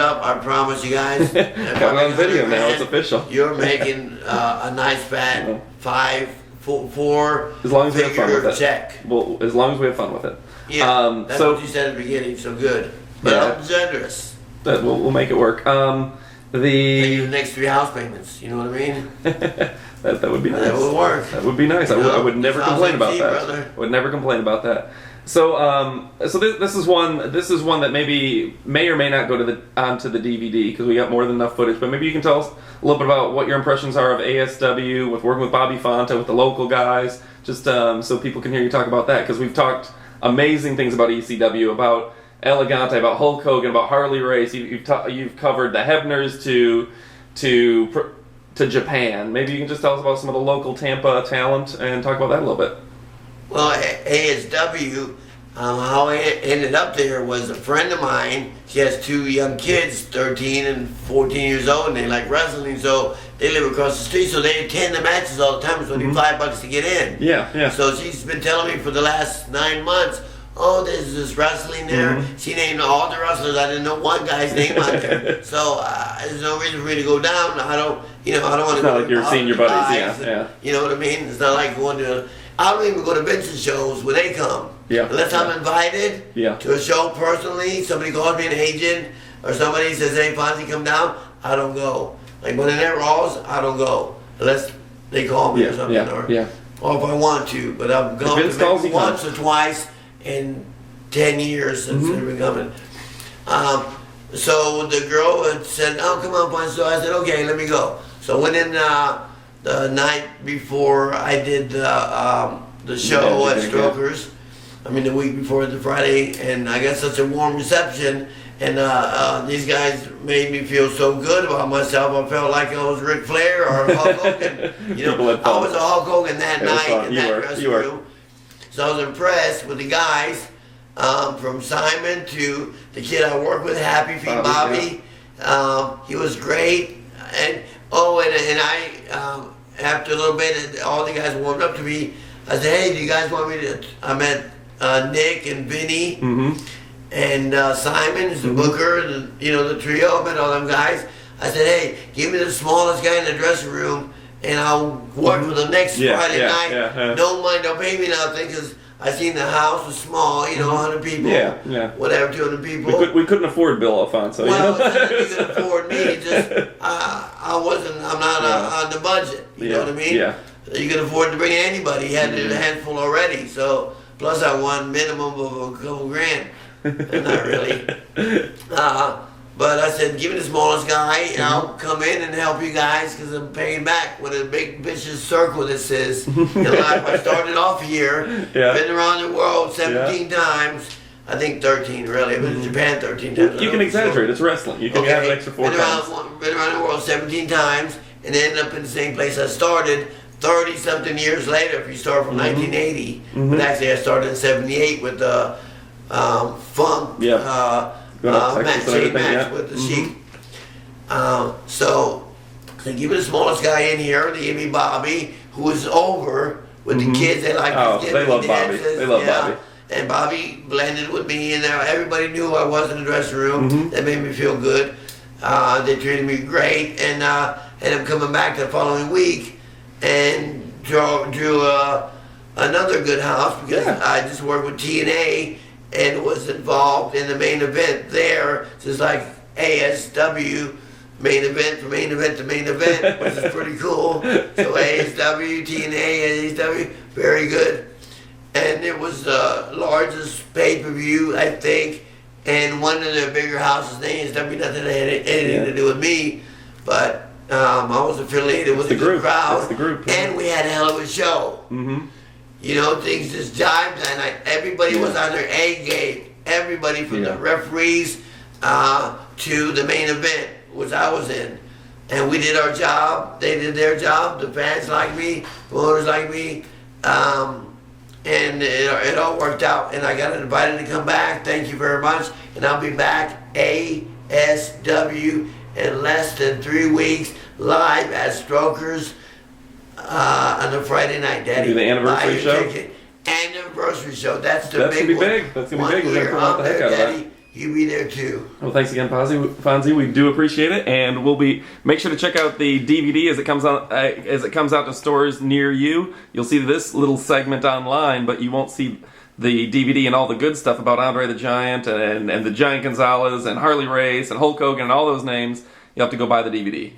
up. I promise you guys. Got it on video now. It's official. You're making a nice fat four as long as we have fun with it. check. Well, as long as we have fun with it. Yeah, that's what you said at the beginning. So good. But I'm generous. We'll make it work. The next 3 house payments. You know what I mean? that would be nice. That would work. That would be nice. I would never complain about that. Brother. I would never complain about that. So, this is one. This is one that may or may not go onto the DVD because we got more than enough footage. But maybe you can tell us a little bit about what your impressions are of ASW, with working with Bobby Fonta, with the local guys, just so people can hear you talk about that. Because we've talked amazing things about ECW, about Elegante, about Hulk Hogan, about Harley Race. You've covered the Hebners to Japan. Maybe you can just tell us about some of the local Tampa talent and talk about that a little bit. Well, ASW, how I ended up there was a friend of mine. She has 2 young kids, 13 and 14 years old, and they like wrestling, so they live across the street, so they attend the matches all the time. It's only $5 to get in. Yeah. So she's been telling me for the last 9 months, oh, there's this wrestling there. She named all the wrestlers. I didn't know one guy's name on there. So there's no reason for me to go down. I don't want to go. It's not like you're seeing your buddies, yeah. You know what I mean? It's not like going to. I don't even go to Vincent shows when they come. Yeah. Unless I'm invited to a show personally, somebody calls me an agent, or somebody says, hey, Fonzie, come down, I don't go. Like when they're Raws, I don't go. Unless they call me or something. Or if I want to. But I've gone to maybe once or twice in 10 years since they've been coming. So the girl had said, oh, come on, Fonzie. So I said, okay, let me go. So I went in the night before I did the show at Strokers. I mean, the week before the Friday, and I got such a warm reception, and these guys made me feel so good about myself. I felt like I was Ric Flair or Hulk Hogan. You know, I was a Hulk Hogan that night in that dressing room. So I was impressed with the guys, from Simon to the kid I worked with, Happy Feet Bobby. He was great, and I. After a little bit, all the guys warmed up to me. I said, hey, do you guys want me to... I met Nick and Vinny and Simon, the booker, and, the trio. I met all them guys. I said, hey, give me the smallest guy in the dressing room, and I'll work with them next Friday night. Don't pay me nothing, because I seen the house was small, 100 people, whatever, 200 people. We couldn't afford Bill Alfonso. Well, it's not that you could afford me, just I'm not on the budget, you know what I mean? Yeah. You could afford to bring anybody, you had a handful already, so, plus I won minimum of a couple grand, not really. But I said, give me the smallest guy, and I'll come in and help you guys, because I'm paying back with a big vicious circle that says, I started off here, been around the world 17 times, I think 13 really, I've been in Japan 13 times. You can exaggerate, it's wrestling, you can have an extra 4 times. Been around the world 17 times, and ended up in the same place I started 30-something years later, if you start from 1980. But actually I started in 78 with the Funk, match with the Sheik. So they give me the smallest guy in here. They give me Bobby, who was over with the kids. They like they love Bobby. They love Bobby. And Bobby blended with me, and everybody knew who I was in the dressing room. That made me feel good. They treated me great, and ended up coming back the following week and drew another good house because I just worked with TNA. And was involved in the main event there, just like ASW, main event to main event to main event, which is pretty cool. So ASW, TNA, ASW, very good. And it was the largest pay-per-view, I think, and one of the bigger houses in ASW, nothing that had anything to do with me, but I was affiliated with a good crowd. It's the group. And we had a hell of a show. Things just jived that night. Everybody was on their A game. Everybody from the referees to the main event, which I was in. And we did our job. They did their job. The fans liked me. Promoters liked me. And it all worked out. And I got invited to come back. Thank you very much. And I'll be back ASW in less than 3 weeks, live at Strokers. On a Friday night, Daddy. Do the anniversary show? Anniversary show. That's the big one. That's gonna be big. That's gonna be big. We're gonna promote the heck out of that. he'll be there too. Well, thanks again, Fonzie. We do appreciate it, and make sure to check out the DVD as it comes out to stores near you. You'll see this little segment online, but you won't see the DVD and all the good stuff about Andre the Giant and the Giant Gonzalez and Harley Race and Hulk Hogan and all those names. You'll have to go buy the DVD.